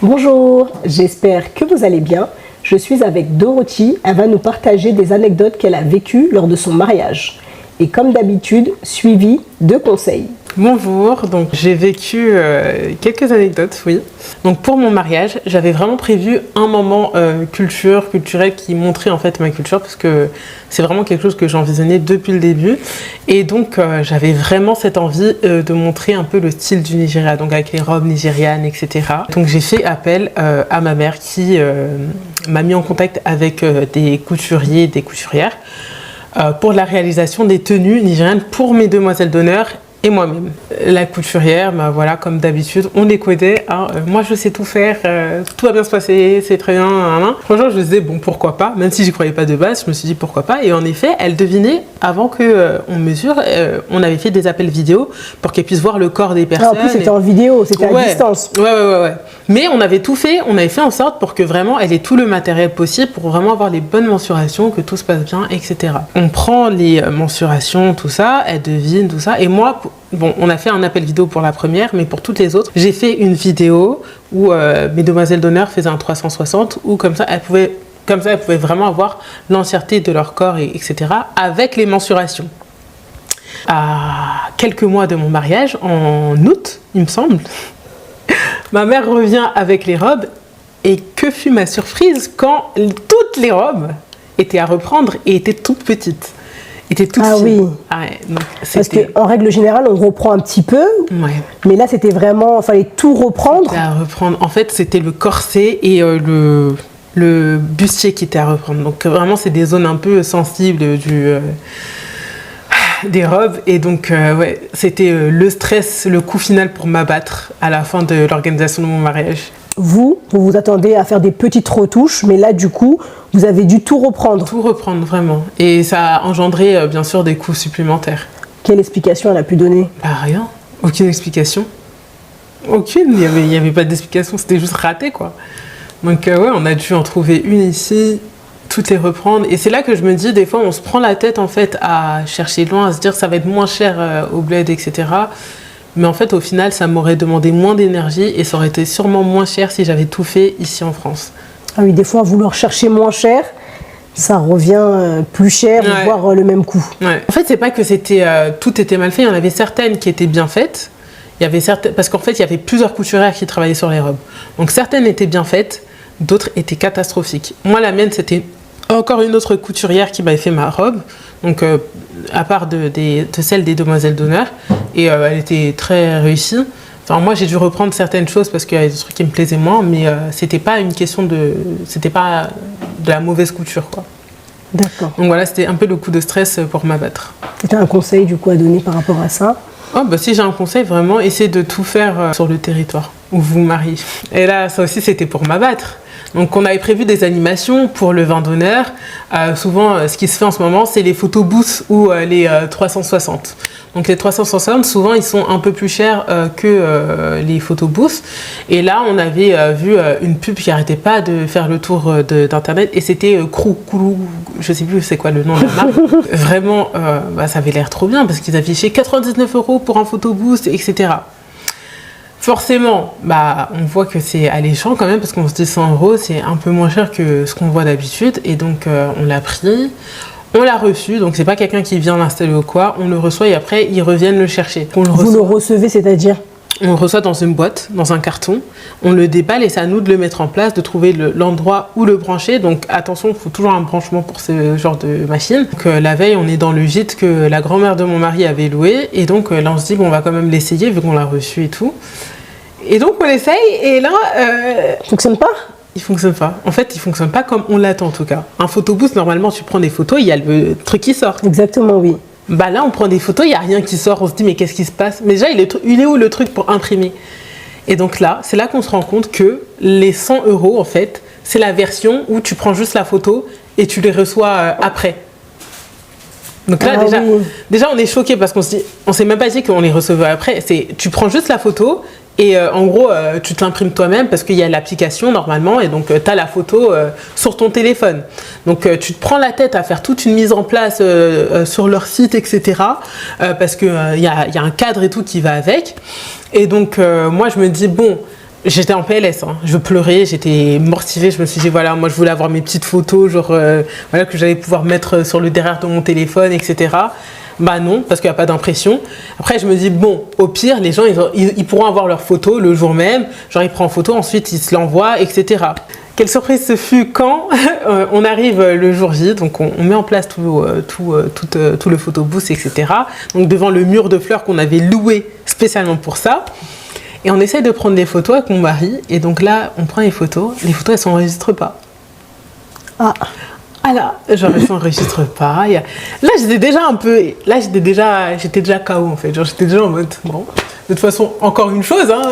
Bonjour, j'espère que vous allez bien. Je suis avec Dorothy, elle va nous partager des anecdotes qu'elle a vécues lors de son mariage. Et comme d'habitude, suivi de conseils. Bonjour, donc j'ai vécu quelques anecdotes, oui. Donc pour mon mariage, j'avais vraiment prévu un moment culturel qui montrait en fait ma culture parce que c'est vraiment quelque chose que j'envisageais depuis le début. Et donc j'avais vraiment cette envie de montrer un peu le style du Nigeria, donc avec les robes nigérianes, etc. Donc j'ai fait appel à ma mère qui m'a mis en contact avec des couturiers, des couturières pour la réalisation des tenues nigérianes pour mes demoiselles d'honneur et moi-même. La couturière, bah voilà, comme d'habitude, on les connaît. Hein, moi, je sais tout faire, tout va bien se passer, c'est très bien. Franchement, je me disais, bon, pourquoi pas, même si j'y croyais pas de base, je me suis dit pourquoi pas. Et en effet, elle devinait, avant qu'on mesure, on avait fait des appels vidéo pour qu'elle puisse voir le corps des personnes. Ah, en plus, c'était en vidéo, c'était à distance. Ouais. Mais on avait tout fait, on avait fait en sorte pour que vraiment elle ait tout le matériel possible pour vraiment avoir les bonnes mensurations, que tout se passe bien, etc. On prend les mensurations, tout ça, elle devine, tout ça. Et moi, bon, on a fait un appel vidéo pour la première, mais pour toutes les autres, j'ai fait une vidéo où mes demoiselles d'honneur faisaient un 360, où comme ça, elles pouvaient vraiment avoir l'entièreté de leur corps, etc., avec les mensurations. À quelques mois de mon mariage, en août, il me semble, ma mère revient avec les robes, et que fut ma surprise quand toutes les robes étaient à reprendre et étaient toutes petites. Oui. Ah ouais, donc parce qu'en règle générale, on reprend un petit peu, ouais. Mais là, c'était vraiment, il fallait tout reprendre. C'était à reprendre. En fait, c'était le corset et le bustier qui était à reprendre. Donc vraiment, c'est des zones un peu sensibles des robes. Et donc, ouais, c'était le stress, le coup final pour m'abattre à la fin de l'organisation de mon mariage. Vous vous attendez à faire des petites retouches, mais là, du coup, vous avez dû tout reprendre. Tout reprendre, vraiment. Et ça a engendré, bien sûr, des coûts supplémentaires. Quelle explication elle a pu donner? Bah, rien. Aucune explication. Aucune. Il n'y avait pas d'explication. C'était juste raté, quoi. Donc, ouais, on a dû en trouver une ici, toutes les reprendre. Et c'est là que je me dis, des fois, on se prend la tête, en fait, à chercher loin, à se dire ça va être moins cher au bled, etc. Mais en fait, au final, ça m'aurait demandé moins d'énergie et ça aurait été sûrement moins cher si j'avais tout fait ici en France. Ah oui, des fois, vouloir chercher moins cher, ça revient plus cher, ouais. Voire le même coût. Ouais. En fait, c'est pas que tout était mal fait. Il y en avait certaines qui étaient bien faites. Parce qu'en fait, il y avait plusieurs couturières qui travaillaient sur les robes. Donc, certaines étaient bien faites, d'autres étaient catastrophiques. Moi, la mienne, c'était encore une autre couturière qui m'avait fait ma robe. Donc, à part de celle des demoiselles d'honneur. Et elle était très réussie. Enfin, moi, j'ai dû reprendre certaines choses parce qu'il y avait des trucs qui me plaisaient moins, mais c'était pas une question c'était pas de la mauvaise couture, quoi. D'accord. Donc voilà, c'était un peu le coup de stress pour m'abattre. C'était un conseil, du coup, à donner par rapport à ça? Oh, bah, si j'ai un conseil, vraiment, essayez de tout faire sur le territoire où vous vous mariez. Et là, ça aussi, c'était pour m'abattre. Donc, on avait prévu des animations pour le vin d'honneur. Souvent, ce qui se fait en ce moment, c'est les photobooths ou les 360. Donc, les 360, souvent, ils sont un peu plus chers que les photobooths. Et là, on avait vu une pub qui n'arrêtait pas de faire le tour d'Internet. Et c'était Koulou, je ne sais plus c'est quoi le nom de la marque. Vraiment, ça avait l'air trop bien parce qu'ils affichaient 99 € pour un photobooth, etc. Forcément, on voit que c'est alléchant quand même parce qu'on se dit 100 €, c'est un peu moins cher que ce qu'on voit d'habitude. Et donc, on l'a pris, on l'a reçu. Donc, c'est pas quelqu'un qui vient l'installer ou quoi. On le reçoit et après, ils reviennent le chercher. Vous le recevez, c'est-à-dire? On le reçoit dans une boîte, dans un carton. On le déballe et c'est à nous de le mettre en place, de trouver l'endroit où le brancher. Donc, attention, il faut toujours un branchement pour ce genre de machine. Donc, la veille, on est dans le gîte que la grand-mère de mon mari avait loué. Et donc, là, on se dit, bon, on va quand même l'essayer vu qu'on l'a reçu et tout. Et donc, on l'essaye et là... Fonctionne pas? Il fonctionne pas. En fait, il fonctionne pas comme on l'attend, en tout cas. Un photobooth, normalement, tu prends des photos, il y a le truc qui sort. Exactement, oui. Bah là, on prend des photos, il n'y a rien qui sort. On se dit, mais qu'est-ce qui se passe? Mais déjà, il est où le truc pour imprimer? Et donc là, c'est là qu'on se rend compte que les 100 €, en fait, c'est la version où tu prends juste la photo et tu les reçois après. Donc là, déjà, on est choqués parce qu'on s'est même pas dit qu'on les recevait après. Tu prends juste la photo et en gros, tu te l'imprimes toi-même parce qu'il y a l'application normalement et donc tu as la photo sur ton téléphone. Donc tu te prends la tête à faire toute une mise en place sur leur site, etc. Parce qu'il y a un cadre et tout qui va avec. Et donc moi, je me dis, bon, J'étais en PLS, hein. Je pleurais, j'étais mortivée. Je me suis dit, voilà, moi je voulais avoir mes petites photos, genre, voilà, que j'allais pouvoir mettre sur le derrière de mon téléphone, etc. Bah non, parce qu'il n'y a pas d'impression. Après, je me dis, bon, au pire, les gens, ils pourront avoir leurs photos le jour même. Genre, ils prennent en photo, ensuite, ils se l'envoient, etc. Quelle surprise ce fut quand on arrive le jour J, donc on met en place tout le photobooth, etc. Donc devant le mur de fleurs qu'on avait loué spécialement pour ça. Et on essaie de prendre des photos avec mon mari. Et donc là, on prend les photos elles s'enregistrent pas. Ah. Ah là, genre elles s'enregistrent pas. Là, j'étais déjà KO en fait. Genre j'étais déjà en mode, bon, de toute façon, encore une chose, hein.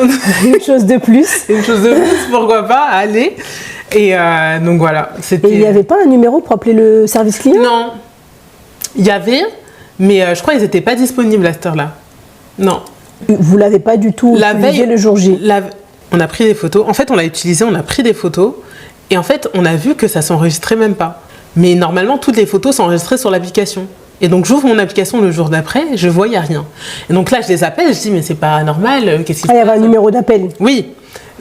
Une chose de plus. Une chose de plus, pourquoi pas, allez. Et donc voilà. Et il n'y avait pas un numéro pour appeler le service client? Non. Il y avait, mais je crois qu'ils n'étaient pas disponibles à cette heure-là. Non. Vous l'avez pas du tout utilisé le jour J? On a pris des photos. En fait, on l'a utilisé, on a pris des photos. Et en fait, on a vu que ça s'enregistrait même pas. Mais normalement, toutes les photos sont enregistrées sur l'application. Et donc, j'ouvre mon application le jour d'après, je vois, il n'y a rien. Et donc là, je les appelle, je dis, mais c'est pas normal, qu'est-ce qui se passe? Il y avait un numéro d'appel? Oui.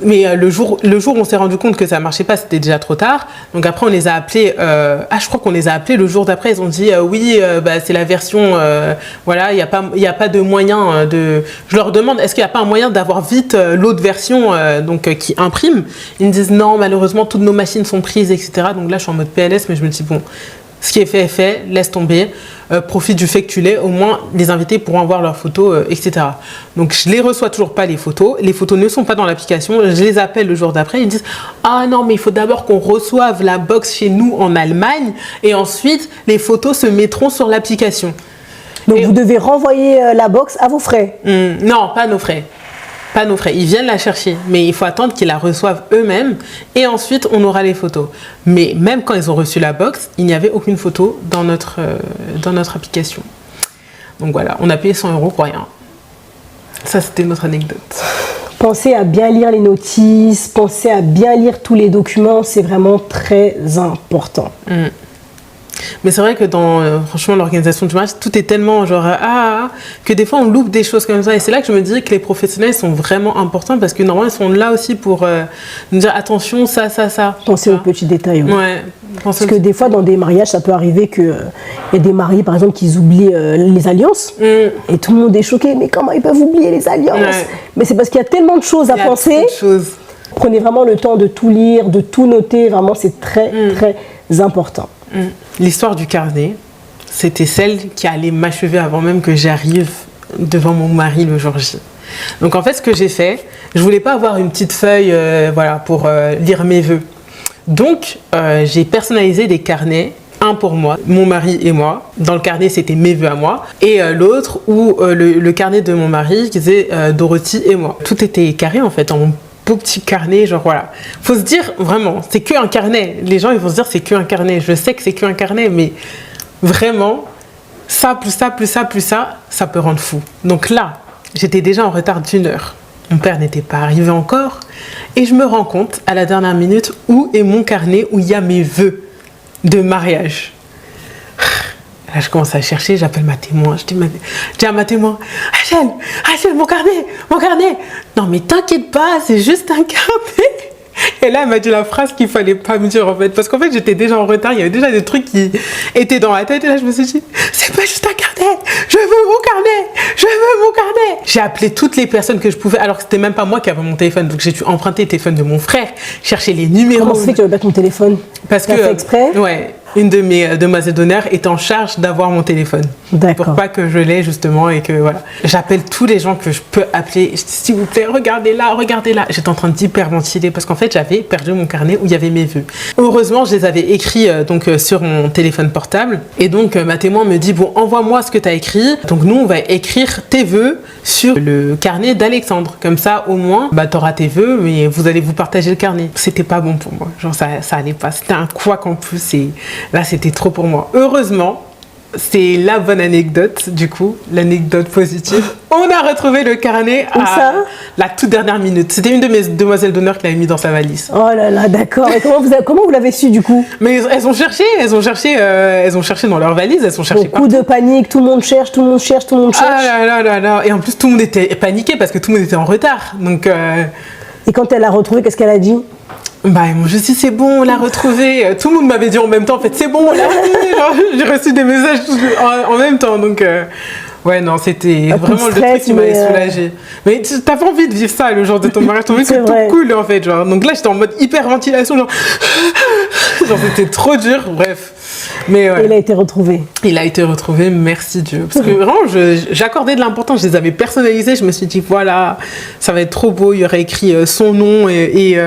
Mais le jour où on s'est rendu compte que ça marchait pas, c'était déjà trop tard. Donc après, on les a appelés. Je crois qu'on les a appelés le jour d'après. Ils ont dit oui, c'est la version. Voilà, il y a pas de moyen de. Je leur demande, est-ce qu'il n'y a pas un moyen d'avoir vite l'autre version qui imprime? Ils me disent non, malheureusement, toutes nos machines sont prises, etc. Donc là, je suis en mode PLS, mais je me dis bon. Ce qui est fait est fait, laisse tomber, profite du fait que tu l'aies, au moins les invités pourront avoir leurs photos, etc. Donc je les reçois toujours pas les photos ne sont pas dans l'application, je les appelle le jour d'après, ils me disent ah non mais il faut d'abord qu'on reçoive la box chez nous en Allemagne et ensuite les photos se mettront sur l'application. Donc vous devez renvoyer la box à vos frais? Non, pas à nos frais. Pas nos frais, ils viennent la chercher, mais il faut attendre qu'ils la reçoivent eux-mêmes et ensuite on aura les photos. Mais même quand ils ont reçu la box, il n'y avait aucune photo dans notre application. Donc voilà, on a payé 100 € pour rien. Ça, c'était notre anecdote. Pensez à bien lire les notices, pensez à bien lire tous les documents, c'est vraiment très important. Mais c'est vrai que dans franchement l'organisation du mariage, tout est tellement genre que des fois on loupe des choses comme ça. Et c'est là que je me dis que les professionnels sont vraiment importants parce que normalement ils sont là aussi pour nous dire attention ça. Pensez aux petits détails. Oui. Ouais. Parce que des fois dans des mariages ça peut arriver que y a des mariés par exemple qui oublient les alliances et tout le monde est choqué. Mais comment ils peuvent oublier les alliances? Mais c'est parce qu'il y a tellement de choses à penser. Prenez vraiment le temps de tout lire, de tout noter. Vraiment c'est très très important. L'histoire du carnet, c'était celle qui allait m'achever avant même que j'arrive devant mon mari le jour J. Donc en fait, ce que j'ai fait, je voulais pas avoir une petite feuille pour lire mes vœux. Donc j'ai personnalisé des carnets, un pour moi, mon mari et moi. Dans le carnet, c'était mes vœux à moi. Et l'autre, où le carnet de mon mari, qui disait Dorothy et moi. Tout était carré en fait, en beau petit carnet, genre voilà. Faut se dire, vraiment, c'est qu'un carnet. Les gens, ils vont se dire, c'est qu'un carnet. Je sais que c'est qu'un carnet, mais vraiment, ça, plus ça, plus ça, plus ça, ça peut rendre fou. Donc là, j'étais déjà en retard d'1 heure. Mon père n'était pas arrivé encore. Et je me rends compte, à la dernière minute, où est mon carnet, où il y a mes vœux de mariage. Là, je commence à chercher, j'appelle ma témoin. Je dis à ma témoin, Achel, mon carnet. Non, mais t'inquiète pas, c'est juste un carnet. Et là, elle m'a dit la phrase qu'il fallait pas me dire en fait. Parce qu'en fait, j'étais déjà en retard, il y avait déjà des trucs qui étaient dans la tête. Et là, je me suis dit, c'est pas juste un carnet, je veux mon carnet. J'ai appelé toutes les personnes que je pouvais, alors que c'était même pas moi qui avais mon téléphone. Donc j'ai dû emprunter le téléphone de mon frère, chercher les numéros. Comment ça fait que tu veux battre mon téléphone? Parce que fait exprès? Ouais. Une de mes demoiselles d'honneur est en charge d'avoir mon téléphone. D'accord. Pour pas que je l'ai justement et que voilà. J'appelle tous les gens que je peux appeler. Je dis, s'il vous plaît, regardez là. J'étais en train d'hyperventiler parce qu'en fait, j'avais perdu mon carnet où il y avait mes vœux. Heureusement, je les avais écrits sur mon téléphone portable. Et donc, ma témoin me dit, bon, envoie-moi ce que tu as écrit. Donc, nous, on va écrire tes vœux sur le carnet d'Alexandre. Comme ça, au moins, tu auras tes vœux, mais vous allez vous partager le carnet. C'était pas bon pour moi. Genre, ça allait pas. C'était un couac en plus. Et là, c'était trop pour moi. Heureusement, c'est la bonne anecdote, du coup, l'anecdote positive. On a retrouvé le carnet à la toute dernière minute. C'était une de mes demoiselles d'honneur qui l'avait mis dans sa valise. Oh là là, d'accord. Et comment vous l'avez su, du coup? Mais elles ont cherché dans leur valise, elles ont cherché partout. Beaucoup de panique, tout le monde cherche. Ah là là là là. Et en plus, tout le monde était paniqué parce que tout le monde était en retard. Donc, Et quand elle l'a retrouvé, qu'est-ce qu'elle a dit? Bah, je dis c'est bon, on l'a retrouvé. Tout le monde m'avait dit en même temps, en fait, c'est bon, on l'a retrouvé. J'ai reçu des messages en même temps, donc ouais, non, c'était vraiment le truc qui m'avait soulagée. Mais t'as pas envie de vivre ça le jour de ton mariage, t'as envie que c'est tout cool en fait, genre. Donc là, j'étais en mode hyperventilation, genre c'était trop dur, bref. Mais ouais. Il a été retrouvé. Il a été retrouvé, merci Dieu. Parce que vraiment, j'accordais de l'importance, je les avais personnalisés. Je me suis dit, voilà, ça va être trop beau. Il y aurait écrit son nom et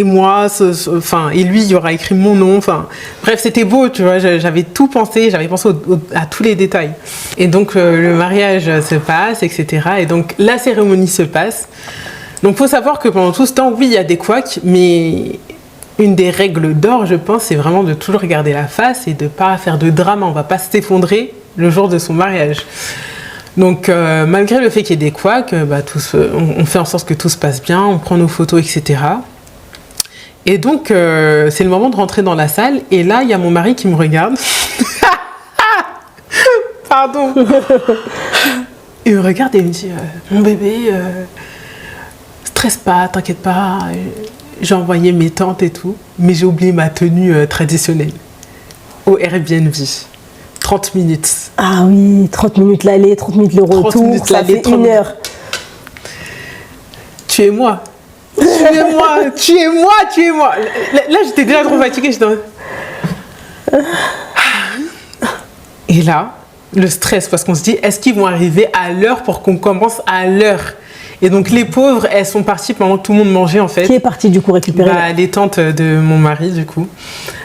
moi, enfin, et lui, il y aura écrit mon nom. Enfin, bref, c'était beau, tu vois. J'avais tout pensé, j'avais pensé à tous les détails. Et donc, le mariage se passe, etc. Et donc, la cérémonie se passe. Donc, il faut savoir que pendant tout ce temps, oui, il y a des couacs, mais une des règles d'or, je pense, c'est vraiment de toujours regarder la face et de ne pas faire de drame. On ne va pas s'effondrer le jour de son mariage. Donc, malgré le fait qu'il y ait des couacs, on fait en sorte que tout se passe bien, on prend nos photos, etc. Et donc, c'est le moment de rentrer dans la salle. Et là, il y a mon mari qui me regarde. Pardon. Il me regarde et il me dit, mon bébé, stresse pas, t'inquiète pas. J'ai envoyé mes tantes et tout, mais j'ai oublié ma tenue traditionnelle au Airbnb. 30 minutes. Ah oui, 30 minutes l'aller, 30 minutes le retour, 30 minutes ça fait 1 heure. Tu es moi. Tu es moi, tu es moi, tu es moi. Là, j'étais déjà trop fatiguée. Et là, le stress, parce qu'on se dit, est-ce qu'ils vont arriver à l'heure pour qu'on commence à l'heure? Et donc les pauvres, elles sont parties pendant que tout le monde mangeait en fait. Qui est parti du coup récupérer? Les tantes de mon mari du coup.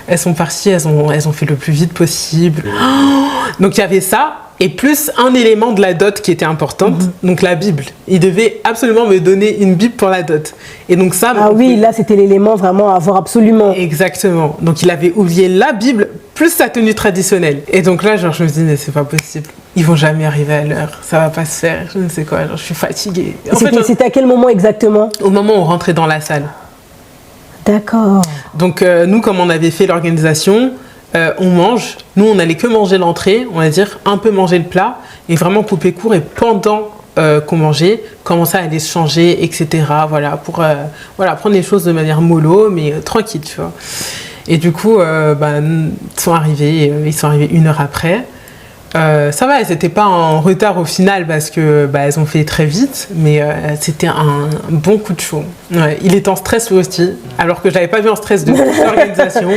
Elles sont parties, elles ont fait le plus vite possible. Oh, donc il y avait ça, et plus un élément de la dot qui était importante, donc la Bible. Il devait absolument me donner une Bible pour la dot. Et donc ça... Ah oui, là c'était l'élément vraiment à avoir absolument. Exactement. Donc il avait oublié la Bible plus sa tenue traditionnelle. Et donc là, genre, je me dis, mais c'est pas possible. Ils vont jamais arriver à l'heure. Ça va pas se faire. Je ne sais quoi. Genre, je suis fatiguée. C'était à quel moment exactement? Au moment où on rentrait dans la salle. D'accord. Donc nous, comme on avait fait l'organisation, on mange. Nous, on n'allait que manger l'entrée, on va dire, un peu manger le plat et vraiment couper court. Et pendant qu'on mangeait, commencer à aller se changer, etc. Voilà, pour prendre les choses de manière mollo, mais tranquille, tu vois. Et du coup, ils sont arrivés 1 heure après. Ça va, elles n'étaient pas en retard au final parce que elles ont fait très vite, mais c'était un bon coup de chaud. Ouais, il est en stress lui aussi, alors que je l'avais pas vu en stress de l'organisation.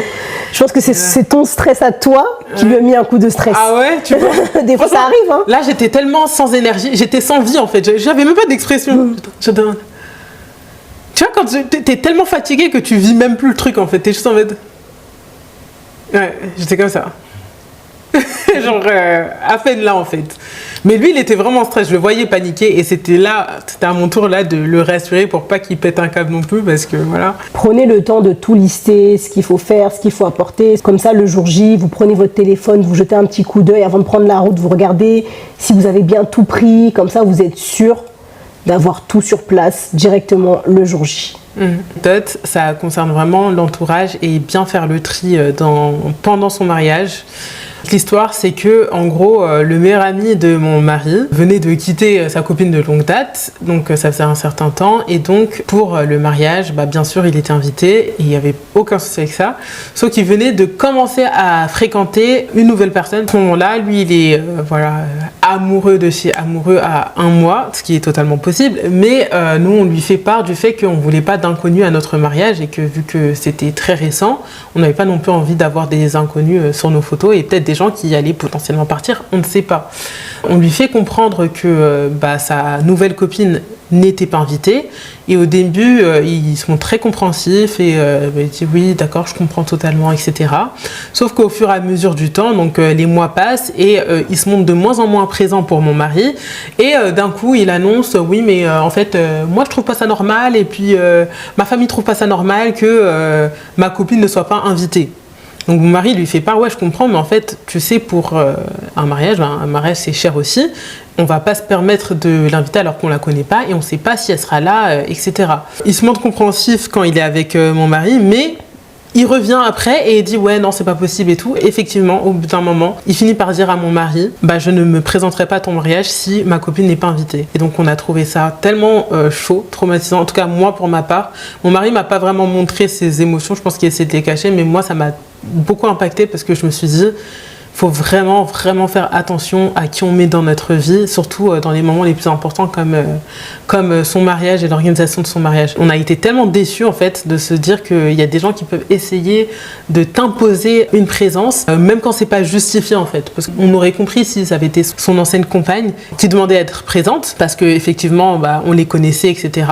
Je pense que c'est ton stress à toi qui lui a mis un coup de stress. Ah ouais, tu vois. Des fois ça arrive. Hein. Là, j'étais tellement sans énergie, j'étais sans vie en fait. J'avais même pas d'expression. Tu vois, quand t'es tellement fatigué que tu vis même plus le truc en fait. T'es juste en mode. Ouais, j'étais comme ça. Genre à peine là en fait. Mais lui il était vraiment en stress, je le voyais paniquer et c'était à mon tour là de le rassurer pour pas qu'il pète un câble non plus parce que voilà. Prenez le temps de tout lister, ce qu'il faut faire, ce qu'il faut apporter. Comme ça le jour J, vous prenez votre téléphone, vous jetez un petit coup d'œil avant de prendre la route, vous regardez si vous avez bien tout pris, comme ça vous êtes sûr d'avoir tout sur place directement le jour J. Dot, ça concerne vraiment l'entourage et bien faire le tri pendant son mariage. L'histoire, c'est que, en gros, le meilleur ami de mon mari venait de quitter sa copine de longue date, donc ça faisait un certain temps, et donc pour le mariage, bien sûr, il était invité, et il n'y avait aucun souci avec ça, sauf qu'il venait de commencer à fréquenter une nouvelle personne. À ce moment-là, lui, il est amoureux à 1 mois, ce qui est totalement possible, mais nous, on lui fait part du fait qu'on ne voulait pas d'inconnus à notre mariage, et que vu que c'était très récent, on n'avait pas non plus envie d'avoir des inconnus sur nos photos, et peut-être des gens qui allaient potentiellement partir, on ne sait pas. On lui fait comprendre que sa nouvelle copine n'était pas invitée et au début ils sont très compréhensifs et il dit oui d'accord je comprends totalement etc. Sauf qu'au fur et à mesure du temps donc les mois passent et il se montre de moins en moins présent pour mon mari et d'un coup il annonce oui mais en fait moi je trouve pas ça normal et puis ma famille trouve pas ça normal que ma copine ne soit pas invitée. Donc mon mari lui fait part, ouais je comprends, mais en fait, tu sais, pour un mariage c'est cher aussi, on va pas se permettre de l'inviter alors qu'on la connaît pas et on sait pas si elle sera là, etc. Il se montre compréhensif quand il est avec mon mari, mais Il revient après et il dit ouais non c'est pas possible et tout. Effectivement, au bout d'un moment, il finit par dire à mon mari je ne me présenterai pas à ton mariage si ma copine n'est pas invitée. Et donc on a trouvé ça tellement chaud, traumatisant. En tout cas moi pour ma part, mon mari m'a pas vraiment montré ses émotions. Je pense qu'il essaie de les cacher, mais moi ça m'a beaucoup impacté parce que je me suis dit faut vraiment faire attention à qui on met dans notre vie, surtout dans les moments les plus importants comme son mariage et l'organisation de son mariage. On a été tellement déçus en fait de se dire qu'il y a des gens qui peuvent essayer de t'imposer une présence, même quand c'est pas justifié en fait. Parce qu'on aurait compris si ça avait été son ancienne compagne qui demandait à être présente, parce qu'effectivement on les connaissait, etc.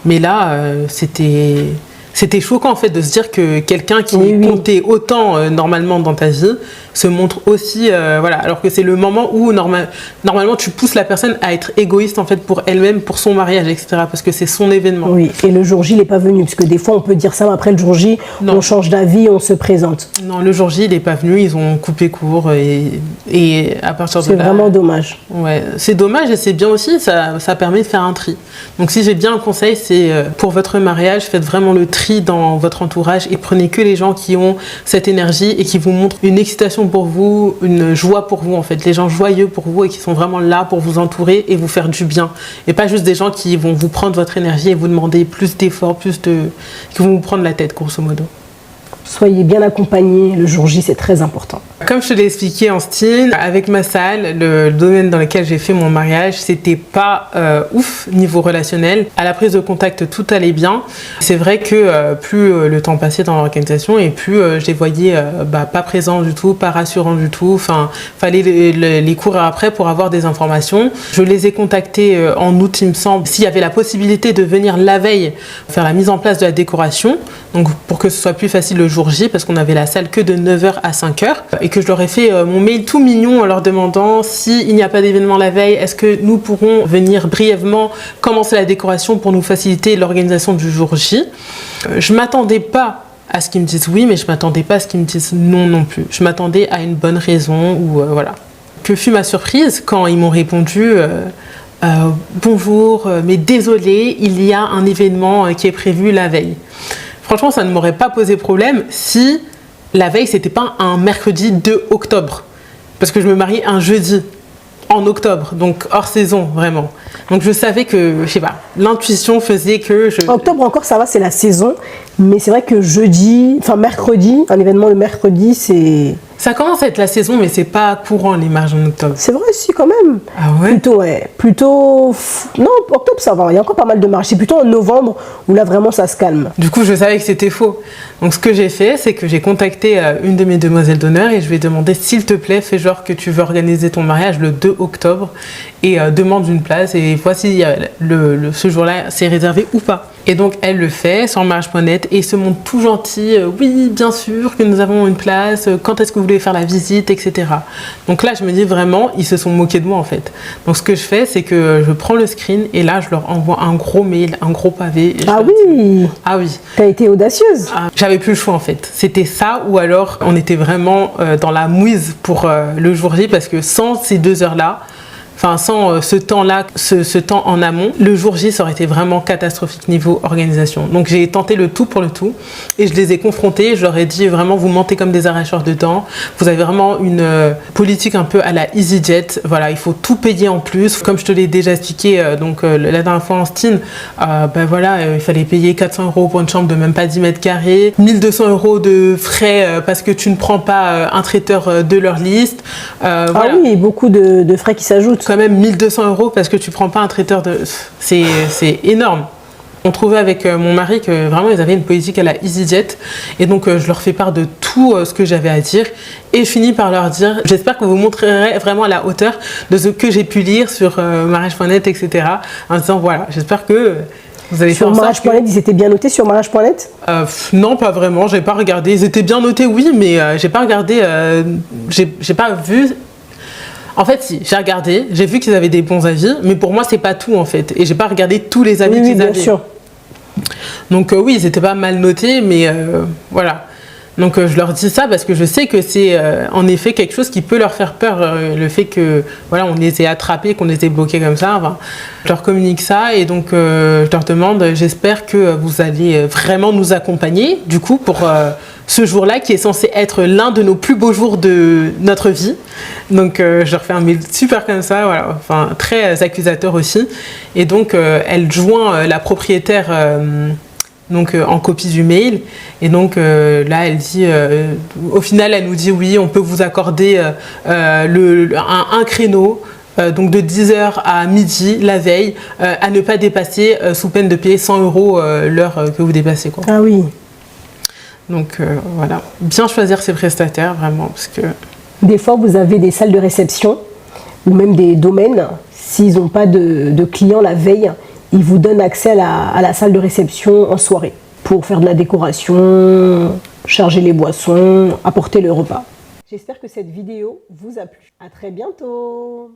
Mais là, c'était choquant en fait de se dire que quelqu'un qui comptait autant normalement dans ta vie se montre aussi alors que c'est le moment où normalement tu pousses la personne à être égoïste en fait pour elle-même, pour son mariage, etc. parce que c'est son événement. Oui, et le jour J il n'est pas venu, parce que des fois on peut dire ça, mais après le jour J on change d'avis, on se présente. Non, le jour J il n'est pas venu, ils ont coupé court et à partir de là... C'est vraiment dommage. Ouais, c'est dommage et c'est bien aussi, ça permet de faire un tri. Donc si j'ai bien un conseil, c'est pour votre mariage, faites vraiment le tri dans votre entourage et prenez que les gens qui ont cette énergie et qui vous montrent une excitation pour vous, une joie pour vous en fait, les gens joyeux pour vous et qui sont vraiment là pour vous entourer et vous faire du bien, et pas juste des gens qui vont vous prendre votre énergie et vous demander plus d'efforts, qui vont vous prendre la tête grosso modo. Soyez bien accompagnés, le jour J c'est très important. Comme je te l'ai expliqué en style, avec ma salle, le domaine dans lequel j'ai fait mon mariage, c'était pas ouf niveau relationnel. À la prise de contact, tout allait bien. C'est vrai que plus le temps passait dans l'organisation et plus je les voyais pas présents du tout, pas rassurants du tout. Enfin, fallait les courir après pour avoir des informations. Je les ai contactés en août, il me semble, s'il y avait la possibilité de venir la veille faire la mise en place de la décoration, donc pour que ce soit plus facile le jour J, parce qu'on avait la salle que de 9h à 5h, et que je leur ai fait mon mail tout mignon en leur demandant s'il n'y a pas d'événement la veille, est-ce que nous pourrons venir brièvement commencer la décoration pour nous faciliter l'organisation du jour J. Je m'attendais pas à ce qu'ils me disent oui, mais je m'attendais pas à ce qu'ils me disent non plus. Je m'attendais à une bonne raison, ou voilà. Que fut ma surprise quand ils m'ont répondu bonjour, mais désolé, il y a un événement qui est prévu la veille. Franchement, ça ne m'aurait pas posé problème si la veille, c'était pas un mercredi 2 octobre. Parce que je me marie un jeudi en octobre, donc hors saison, vraiment. Donc je savais que, je sais pas, l'intuition faisait que Octobre encore, ça va, c'est la saison. Mais c'est vrai que mercredi, un événement le mercredi, c'est... Ça commence à être la saison, mais c'est pas courant les mariages en octobre. C'est vrai, si, quand même. Ah ouais? Plutôt... Non, octobre, ça va. Il y a encore pas mal de mariages. C'est plutôt en novembre où là, vraiment, ça se calme. Du coup, je savais que c'était faux. Donc, ce que j'ai fait, c'est que j'ai contacté une de mes demoiselles d'honneur et je lui ai demandé, s'il te plaît, fais genre que tu veux organiser ton mariage le 2 octobre et demande une place. Et voici, ce jour-là, c'est réservé ou pas. Et donc, elle le fait sur mariage.net et se montre tout gentil. Oui, bien sûr que nous avons une place. Quand est-ce que vous voulez faire la visite, etc. Donc là, je me dis vraiment, ils se sont moqués de moi en fait. Donc ce que je fais, c'est que je prends le screen et là, je leur envoie un gros mail, un gros pavé. Ah oui. Ah oui. T'as été audacieuse. J'avais plus le choix en fait. C'était ça ou alors on était vraiment dans la mouise pour le jour J, parce que sans ces 2 heures-là, enfin sans ce temps-là, ce temps en amont, le jour J, ça aurait été vraiment catastrophique niveau organisation. Donc j'ai tenté le tout pour le tout et je les ai confrontés. Je leur ai dit vraiment, vous mentez comme des arracheurs de dents. Vous avez vraiment une politique un peu à la EasyJet. Voilà, il faut tout payer en plus. Comme je te l'ai déjà expliqué la dernière fois en Steam, il fallait payer 400 € pour une chambre de même pas 10 mètres carrés, 1200 € de frais parce que tu ne prends pas un traiteur de leur liste. Ah oui, beaucoup de frais qui s'ajoutent. Quand même 1200 € parce que tu prends pas un traiteur de... C'est énorme. On trouvait avec mon mari que vraiment ils avaient une politique à la EasyJet et donc je leur fais part de tout ce que j'avais à dire et je finis par leur dire j'espère que vous montrerez vraiment à la hauteur de ce que j'ai pu lire sur mariage.net, etc. en disant voilà, j'espère que vous allez sur mariage.net, ils étaient bien notés sur mariage.net? Non, pas vraiment, j'ai pas regardé. Ils étaient bien notés, oui, mais j'ai pas regardé, j'ai pas vu. En fait, si, j'ai regardé, j'ai vu qu'ils avaient des bons avis, mais pour moi, c'est pas tout en fait. Et j'ai pas regardé tous les avis qu'ils avaient. Bien sûr. Donc oui, ils étaient pas mal notés, mais voilà. Donc je leur dis ça parce que je sais que c'est en effet quelque chose qui peut leur faire peur, le fait que voilà, on les ait attrapés, qu'on les ait bloqués comme ça. Enfin, je leur communique ça et donc je leur demande, j'espère que vous allez vraiment nous accompagner du coup pour ce jour-là qui est censé être l'un de nos plus beaux jours de notre vie. Donc je leur fais un mail super comme ça, voilà, enfin très accusateur aussi. Et donc elle joint la propriétaire donc en copie du mail et donc là elle dit au final elle nous dit oui, on peut vous accorder un créneau donc de 10h à midi la veille à ne pas dépasser sous peine de payer 100 € l'heure que vous dépassez quoi. Ah oui. Donc voilà, bien choisir ses prestataires vraiment parce que des fois vous avez des salles de réception ou même des domaines, s'ils n'ont pas de clients la veille, ils vous donnent accès à la salle de réception en soirée pour faire de la décoration, charger les boissons, apporter le repas. J'espère que cette vidéo vous a plu. À très bientôt.